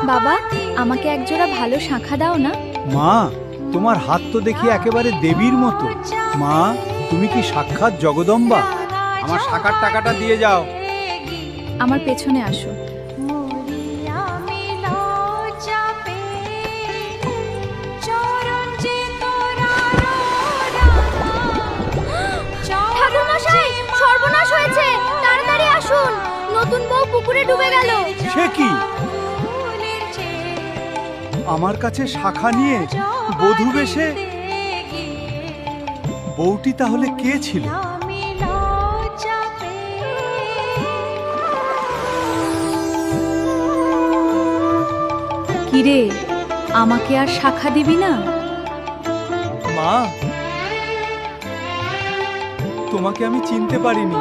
বাবা, আমাকে একজোড়া ভালো শাঁখা দাও না। মা, তোমার হাত তো দেখি একেবারে দেবীর মতো। মা, তুমি কি সাক্ষাৎ জগদম্বা? আমার শাখার টাকাটা দিয়ে যাও। আমার পেছনে আসো। ঠাকুরমশাই, সর্বনাশ হয়েছে, তাড়াতাড়ি আসুন। নতুন বউ পুকুরে ডুবে গেল। সে কি? আমার কাছে শাখা নিয়ে বধূ বেশে? বউটি তাহলে কে ছিল? কিরে, আমাকে আর শাখা দিবি না? মা, তোমাকে আমি চিনতে পারিনি।